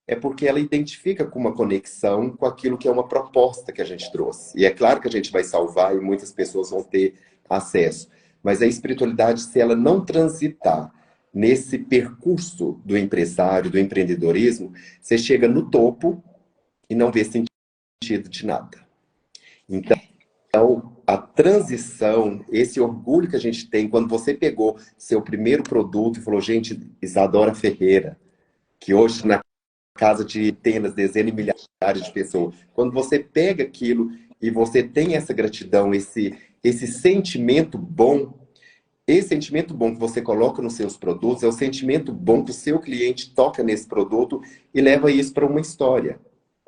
é porque ela identifica com uma conexão com aquilo que é uma proposta que a gente trouxe. E é claro que a gente vai salvar e muitas pessoas vão ter acesso. Mas a espiritualidade, se ela não transitar nesse percurso do empresário, do empreendedorismo, você chega no topo e não vê sentido de nada. Então, a transição, esse orgulho que a gente tem, quando você pegou seu primeiro produto e falou, gente, Isadora Ferreira, que hoje na casa de centenas, dezenas e milhares de pessoas, quando você pega aquilo e você tem essa gratidão, esse sentimento bom, esse sentimento bom que você coloca nos seus produtos é o sentimento bom que o seu cliente toca nesse produto e leva isso para uma história.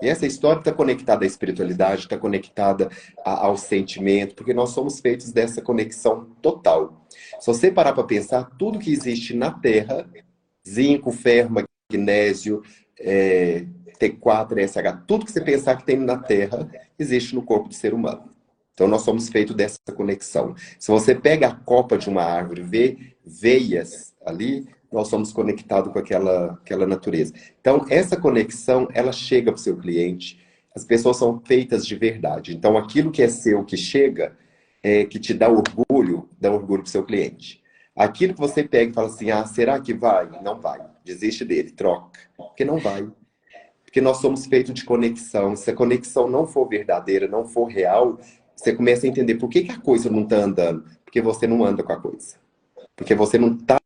E essa história está conectada à espiritualidade, está conectada ao sentimento, porque nós somos feitos dessa conexão total. Se você parar para pensar, tudo que existe na Terra, zinco, ferro, magnésio, T4, SH, tudo que você pensar que tem na Terra, existe no corpo do ser humano. Então, nós somos feitos dessa conexão. Se você pega a copa de uma árvore e vê veias ali, nós somos conectados com aquela natureza. Então, essa conexão, ela chega para o seu cliente. As pessoas são feitas de verdade. Então, aquilo que é seu, que chega, que te dá orgulho para o seu cliente. Aquilo que você pega e fala assim, ah, será que vai? Não vai. Desiste dele, troca. Porque não vai. Porque nós somos feitos de conexão. Se a conexão não for verdadeira, não for real, você começa a entender por que a coisa não está andando. Porque você não anda com a coisa. Porque você não está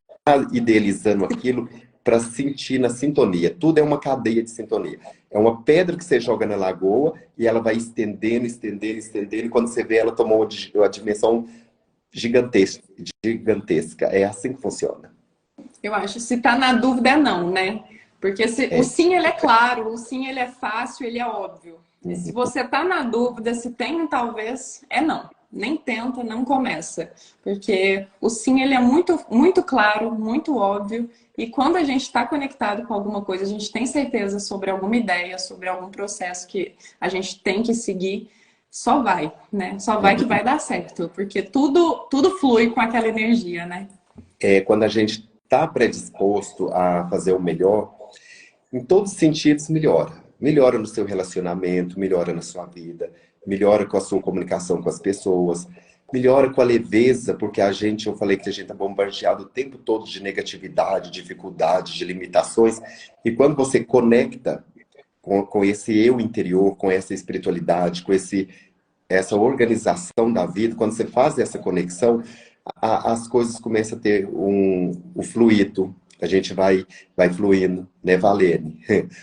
idealizando aquilo para sentir na sintonia. Tudo é uma cadeia de sintonia. É uma pedra que você joga na lagoa e ela vai estendendo, estendendo, estendendo. E quando você vê, ela tomou uma dimensão gigantesca. Gigantesca. É assim que funciona. Eu acho, se tá na dúvida é não, né? Porque o sim, ele é claro, o sim, ele é fácil, ele é óbvio. E se você tá na dúvida, se tem um talvez, é não. Nem tenta, não começa. Porque o sim, ele é muito, muito claro, muito óbvio. E quando a gente está conectado com alguma coisa, a gente tem certeza sobre alguma ideia, sobre algum processo que a gente tem que seguir, só vai, né? Só vai que vai dar certo. Porque tudo flui com aquela energia, né? Quando a gente está predisposto a fazer o melhor, em todos os sentidos melhora. Melhora no seu relacionamento, melhora na sua vida, melhora com a sua comunicação com as pessoas, melhora com a leveza, porque eu falei que a gente está bombardeado o tempo todo de negatividade, dificuldade, de limitações. E quando você conecta com esse eu interior, com essa espiritualidade, com essa organização da vida, quando você faz essa conexão, as coisas começam a ter o fluido. A gente vai fluindo, né, Valene?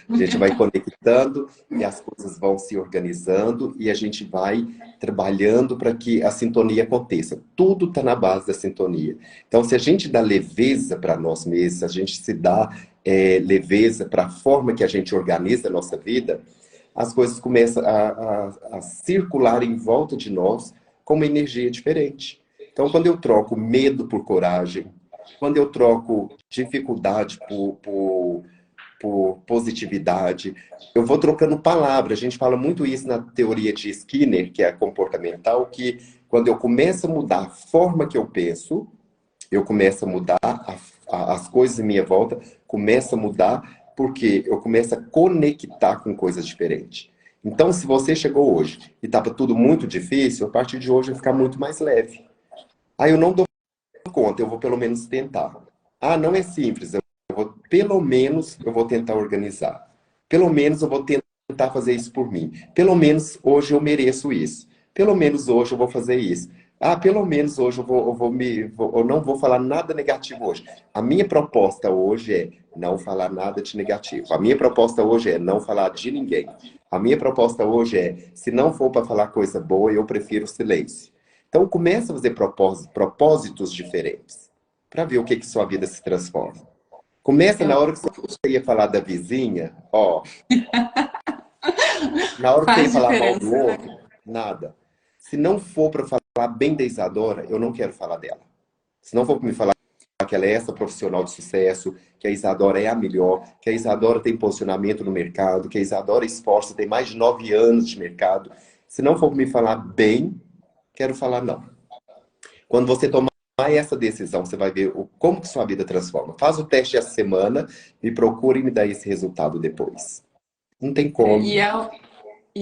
A gente vai conectando e as coisas vão se organizando e a gente vai trabalhando para que a sintonia aconteça. Tudo está na base da sintonia. Então, se a gente dá leveza para nós mesmos, se a gente se dá leveza para a forma que a gente organiza a nossa vida, as coisas começam a circular em volta de nós com uma energia diferente. Então, quando eu troco medo por coragem, quando eu troco dificuldade por positividade, eu vou trocando palavras. A gente fala muito isso na teoria de Skinner, que é a comportamental, que quando eu começo a mudar a forma que eu penso, eu começo a mudar as coisas em minha volta, começa a mudar porque eu começo a conectar com coisas diferentes. Então, se você chegou hoje e estava tudo muito difícil, a partir de hoje vai ficar muito mais leve. Aí eu não dou conta, eu vou pelo menos tentar. Ah, não é simples, pelo menos eu vou tentar organizar. Pelo menos eu vou tentar fazer isso por mim. Pelo menos hoje eu mereço isso. Pelo menos hoje eu vou fazer isso. Ah, pelo menos hoje eu não vou falar nada negativo hoje. A minha proposta hoje é não falar nada de negativo. A minha proposta hoje é não falar de ninguém. A minha proposta hoje é, se não for para falar coisa boa, eu prefiro silêncio. Então, começa a fazer propósitos diferentes para ver o que sua vida se transforma. Começa na hora que você ia falar da vizinha, ó. Na hora que você ia falar mal do outro, nada. Se não for para falar bem da Isadora, eu não quero falar dela. Se não for para me falar que ela é essa profissional de sucesso, que a Isadora é a melhor, que a Isadora tem posicionamento no mercado, que a Isadora esforça, tem mais de 9 anos de mercado. Se não for para me falar bem, quero falar não. Quando você tomar essa decisão, você vai ver como que sua vida transforma. Faz o teste essa semana e procure me dar esse resultado depois. Não tem como. E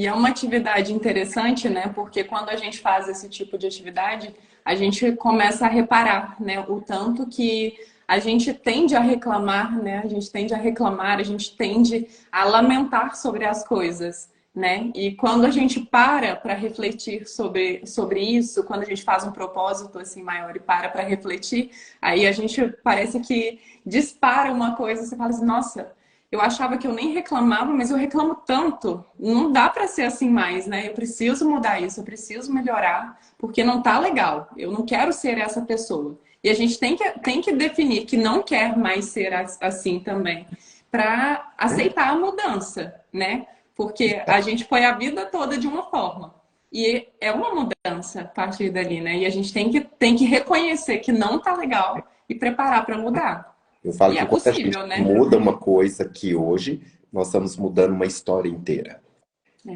é uma atividade interessante, né? Porque quando a gente faz esse tipo de atividade, a gente começa a reparar, né, o tanto que a gente tende a reclamar, né? A gente tende a reclamar, a gente tende a lamentar sobre as coisas, né? E quando a gente para refletir sobre isso, quando a gente faz um propósito assim maior e para refletir, aí a gente parece que dispara uma coisa, você fala assim, nossa, eu achava que eu nem reclamava, mas eu reclamo tanto. Não dá para ser assim mais, né? Eu preciso mudar isso, eu preciso melhorar, porque não tá legal. Eu não quero ser essa pessoa. E a gente tem que definir que não quer mais ser assim também, para aceitar a mudança, né? Porque a gente foi a vida toda de uma forma. E é uma mudança a partir dali, né? E a gente tem que reconhecer que não tá legal e preparar para mudar. Eu falo E é que quando a gente possível, né? muda uma coisa aqui hoje, nós estamos mudando uma história inteira.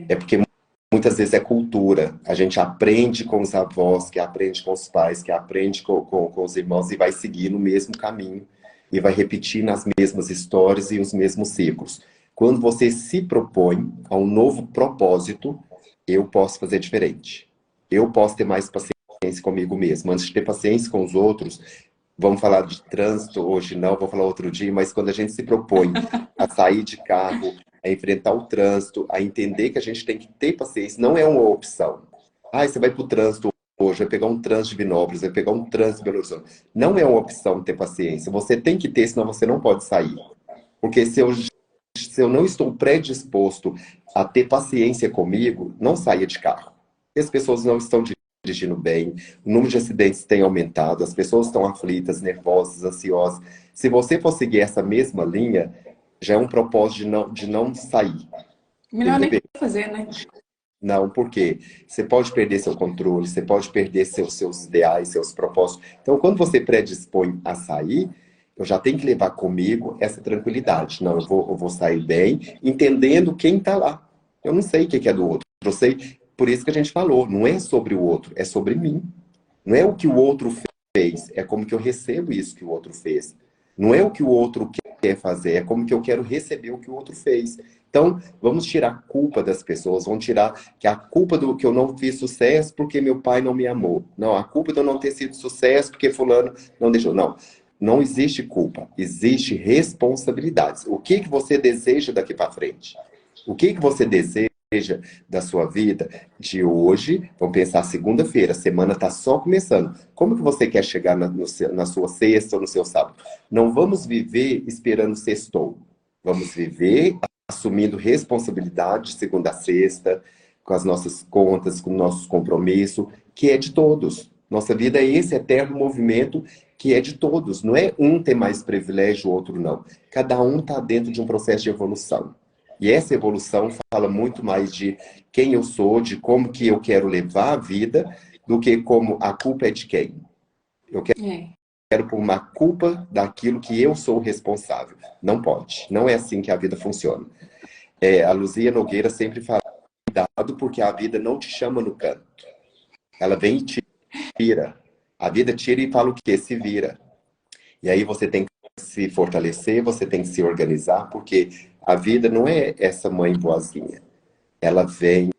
É porque muitas vezes é cultura. A gente aprende com os avós, que aprende com os pais, que aprende com os irmãos e vai seguir no mesmo caminho. E vai repetir nas mesmas histórias e os mesmos ciclos. Quando você se propõe a um novo propósito, eu posso fazer diferente. Eu posso ter mais paciência comigo mesmo. Antes de ter paciência com os outros, vamos falar de trânsito hoje, não, vou falar outro dia, mas quando a gente se propõe a sair de carro, a enfrentar o trânsito, a entender que a gente tem que ter paciência, não é uma opção. Ah, você vai para o trânsito hoje, vai pegar um trânsito de Vinópolis, vai pegar um trânsito de Belo Horizonte. Não é uma opção ter paciência. Você tem que ter, senão você não pode sair. Porque se eu não estou predisposto a ter paciência comigo, não saia de carro. As pessoas não estão dirigindo bem, o número de acidentes tem aumentado, as pessoas estão aflitas, nervosas, ansiosas. Se você for seguir essa mesma linha, já é um propósito de não sair. Melhor nem Entendeu? fazer, né? Não, porque você pode perder seu controle, você pode perder seus ideais, seus propósitos. Então, quando você predispõe a sair, eu já tenho que levar comigo essa tranquilidade. Não, eu vou sair bem, entendendo quem está lá. Eu não sei o que é do outro. Eu sei, por isso que a gente falou, não é sobre o outro, é sobre mim. Não é o que o outro fez, é como que eu recebo isso que o outro fez. Não é o que o outro quer fazer, é como que eu quero receber o que o outro fez. Então, vamos tirar a culpa das pessoas, vamos tirar que a culpa do que eu não fiz sucesso porque meu pai não me amou. Não, a culpa de eu não ter sido sucesso porque fulano não deixou. Não, não existe culpa, existe responsabilidades. O que que você deseja daqui para frente? O que que você deseja da sua vida de hoje? Vamos pensar segunda-feira, a semana está só começando. Como que você quer chegar na sua sexta ou no seu sábado? Não vamos viver esperando sextou. Vamos viver assumindo responsabilidade de segunda a sexta, com as nossas contas, com nossos compromissos, que é de todos. Nossa vida é esse eterno movimento que é de todos. Não é um ter mais privilégio, o outro não. Cada um está dentro de um processo de evolução. E essa evolução fala muito mais de quem eu sou, de como que eu quero levar a vida, do que como a culpa é de quem. Eu quero por uma culpa daquilo que eu sou responsável. Não pode. Não é assim que a vida funciona. A Luzia Nogueira sempre fala, cuidado porque a vida não te chama no canto. Ela vem e te tira. A vida tira e fala o quê? Se vira. E aí você tem que se fortalecer, você tem que se organizar, porque a vida não é essa mãe boazinha. Ela vem,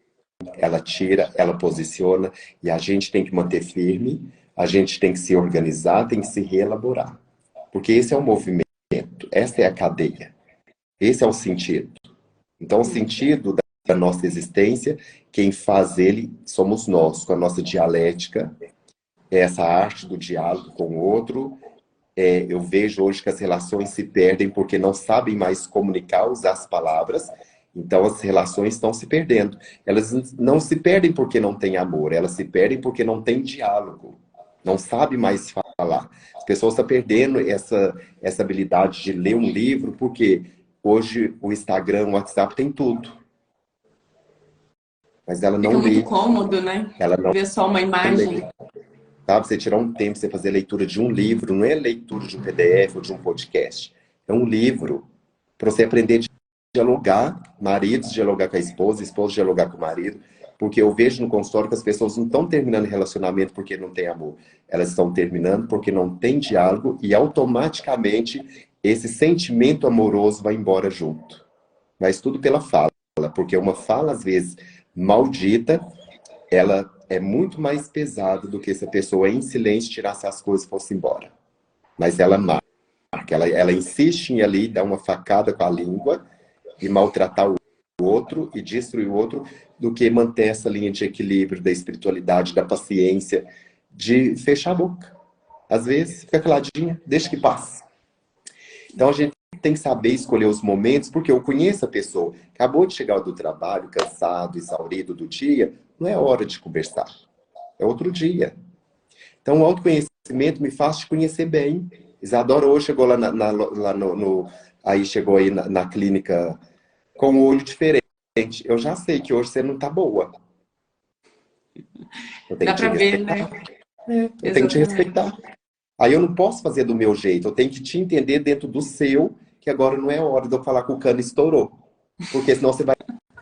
ela tira, ela posiciona, e a gente tem que manter firme, a gente tem que se organizar, tem que se reelaborar. Porque esse é o movimento, essa é a cadeia, esse é o sentido. Então, o sentido da nossa existência, quem faz ele somos nós, com a nossa dialética, essa arte do diálogo com o outro. Eu vejo hoje que as relações se perdem porque não sabem mais comunicar, usar as palavras. Então, as relações estão se perdendo. Elas não se perdem porque não tem amor, elas se perdem porque não tem diálogo. Não sabe mais falar. As pessoas estão perdendo essa habilidade de ler um livro, porque hoje o Instagram, o WhatsApp tem tudo. Mas ela Fica não muito lê, cômodo, né? ela não Ver só uma lê. imagem. Sabe? Você tirar um tempo, você fazer leitura de um livro, não é leitura de um PDF ou de um podcast. É um livro para você aprender a dialogar, maridos dialogar com a esposa dialogar com o marido. Porque eu vejo no consultório que as pessoas não estão terminando relacionamento porque não tem amor. Elas estão terminando porque não tem diálogo e automaticamente esse sentimento amoroso vai embora junto. Mas tudo pela fala, porque uma fala, às vezes, maldita, ela é muito mais pesada do que se a pessoa em silêncio tirasse as coisas e fosse embora. Mas ela marca, ela insiste em ir ali dar uma facada com a língua e maltratar o outro e destruir o outro, do que manter essa linha de equilíbrio da espiritualidade, da paciência, de fechar a boca. Às vezes, fica caladinha, deixa que passe. Então a gente tem que saber escolher os momentos, porque eu conheço a pessoa, acabou de chegar do trabalho, cansado, exaurido do dia, não é hora de conversar, é outro dia. Então o autoconhecimento me faz te conhecer bem. Isadora hoje chegou lá, aí chegou aí na clínica com um olho diferente. Eu já sei que hoje você não tá boa. Eu tenho Dá que te pra ver, né? respeitar. Eu tenho que te Exatamente. respeitar. Aí eu não posso fazer do meu jeito, eu tenho que te entender dentro do seu, que agora não é hora de eu falar que o cano estourou. Porque senão você vai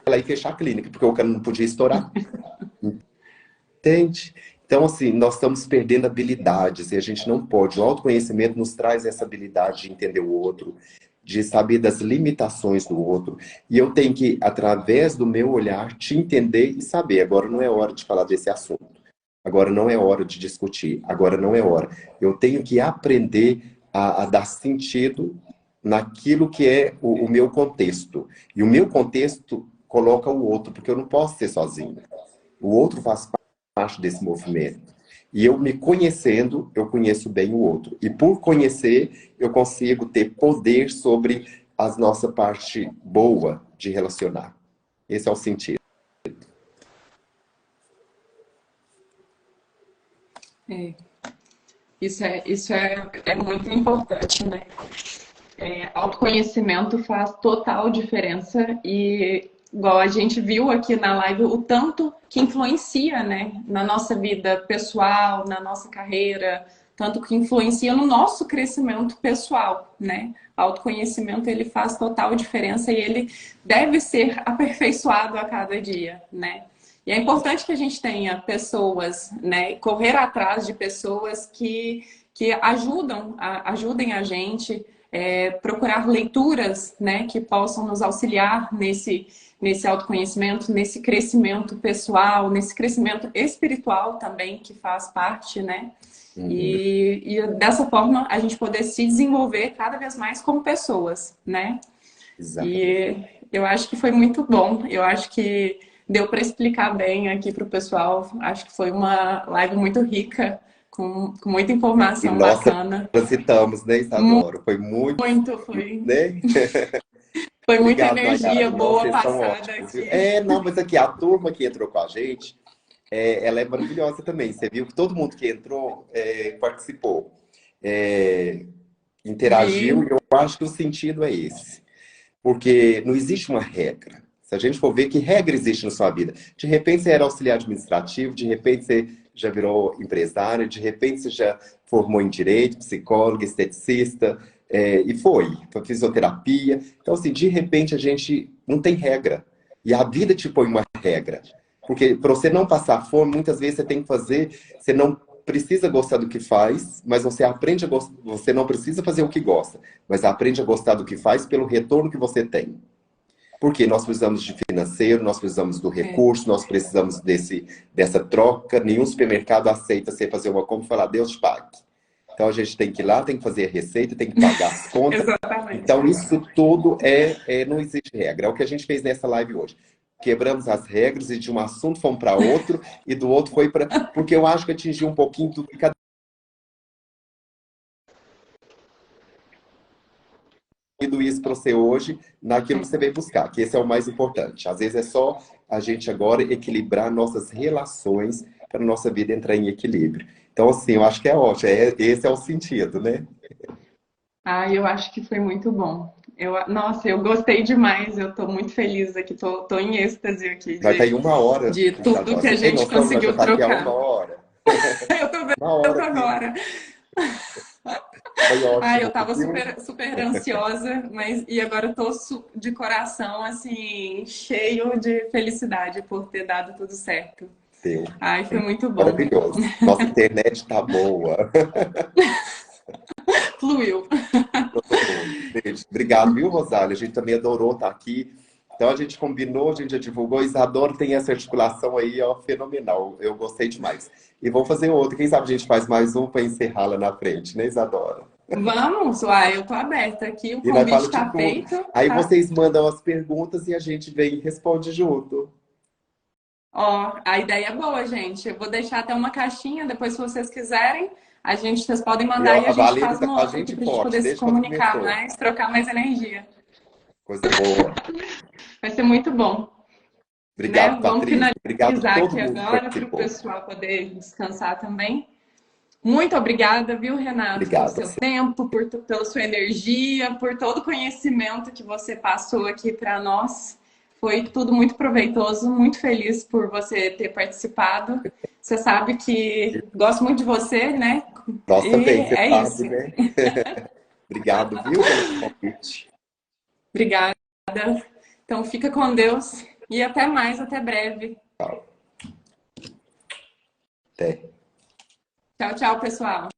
lá e fechar a clínica, porque o cano não podia estourar. Entende? Então, assim, nós estamos perdendo habilidades e a gente não pode. O autoconhecimento nos traz essa habilidade de entender o outro, de saber das limitações do outro. E eu tenho que, através do meu olhar, te entender e saber. Agora não é hora de falar desse assunto. Agora não é hora de discutir. Agora não é hora. Eu tenho que aprender a dar sentido naquilo que é o meu contexto. E o meu contexto coloca o outro, porque eu não posso ser sozinho. O outro faz parte desse movimento. E eu me conhecendo, eu conheço bem o outro. E por conhecer, eu consigo ter poder sobre a nossa parte boa de relacionar. Esse é o sentido. É. Isso é muito importante, né? Autoconhecimento faz total diferença e, igual a gente viu aqui na live, o tanto que influencia, né, na nossa vida pessoal, na nossa carreira, tanto que influencia no nosso crescimento pessoal, né? Autoconhecimento, ele faz total diferença e ele deve ser aperfeiçoado a cada dia, né? E é importante que a gente tenha pessoas, né, correr atrás de pessoas que ajudem a gente, procurar leituras, né, que possam nos auxiliar nesse autoconhecimento, nesse crescimento pessoal, nesse crescimento espiritual também, que faz parte, né? E dessa forma a gente poder se desenvolver cada vez mais como pessoas, né? Exatamente. E eu acho que foi muito bom. Eu acho que deu para explicar bem aqui para o pessoal. Acho que foi uma live muito rica, com muita E informação nós bacana. transitamos, né, Isadora? Foi muito, Muito, foi. né? Foi muita Obrigado, energia Nayara. Nossa, boa vocês são passada ótimos, viu? aqui. Não, mas aqui, a turma que entrou com a gente, ela é maravilhosa também. Você viu que todo mundo que entrou participou, interagiu, Vi. e eu acho que o sentido é esse. Porque não existe uma regra. Se a gente for ver que regra existe na sua vida. De repente você era auxiliar administrativo, de repente você já virou empresário, de repente você já formou em direito, psicólogo, esteticista, e foi fisioterapia. Então, assim, de repente a gente não tem regra. E a vida te põe uma regra. Porque para você não passar fome, muitas vezes você tem que fazer, você não precisa gostar do que faz, mas você aprende a gostar, você não precisa fazer o que gosta, mas aprende a gostar do que faz pelo retorno que você tem. Porque nós precisamos de financeiro, nós precisamos do recurso, nós precisamos dessa troca. Nenhum supermercado aceita você fazer uma compra e falar, Deus te pague. Então a gente tem que ir lá, tem que fazer a receita, tem que pagar as contas. Exatamente. Então isso tudo não existe regra. É o que a gente fez nessa live hoje. Quebramos as regras e de um assunto fomos para outro e do outro foi para... Porque eu acho que atingiu um pouquinho do que cada isso para você hoje, naquilo que você veio buscar, que esse é o mais importante. Às vezes é só a gente agora equilibrar nossas relações para a nossa vida entrar em equilíbrio. Então, assim, eu acho que é ótimo. Esse é o sentido, né? Eu acho que foi muito bom. Nossa, eu gostei demais. Eu estou muito feliz aqui. Tô em êxtase aqui Vai estar em 1 hora, de tudo Isadora. que a Você tem gente noção que nós já conseguiu está aqui há trocar. 1 hora? Eu tô vendo 1 hora aqui. agora. Foi Eu ótimo, tava viu? super ansiosa, e agora eu tô de coração, assim, cheio de felicidade por ter dado tudo certo. Deu. Foi muito bom. Maravilhoso. Nossa internet tá boa. Fluiu. Todo mundo. Beijo. Obrigado, viu, Rosália? A gente também adorou estar aqui. Então a gente combinou, a gente já divulgou. Isadora tem essa articulação aí, ó, fenomenal. Eu gostei demais. E vou fazer outro. Quem sabe a gente faz mais um para encerrar lá na frente, né, Isadora? Vamos, uai, eu tô aberta aqui, o E nós convite falamos de tá tudo. feito, Aí tá? vocês mandam as perguntas e a gente vem e responde junto. Ó, a ideia é boa, gente. Eu vou deixar até uma caixinha, depois se vocês quiserem, vocês podem E mandar ó, e a a gente Valéria faz tá uma com a outra aqui gente pra gente forte, poder se desde quando comunicar começou. mais, trocar mais energia. Coisa boa. Vai ser muito bom, né? Obrigado, Vamos Patrícia. Obrigado a finalizar todo aqui mundo que agora para o participou. pessoal poder descansar também. Muito obrigada, viu, Renato, pelo Obrigado a seu você. tempo, pela sua energia, por todo o conhecimento que você passou aqui para nós. Foi tudo muito proveitoso, muito feliz por você ter participado. Você sabe que gosto muito de você, né? Nós E também, você é sabe, isso. né? Obrigado, viu, pelo convite. Obrigada. Então fica com Deus e até mais, até breve. Tchau. Até. Tchau, tchau, pessoal.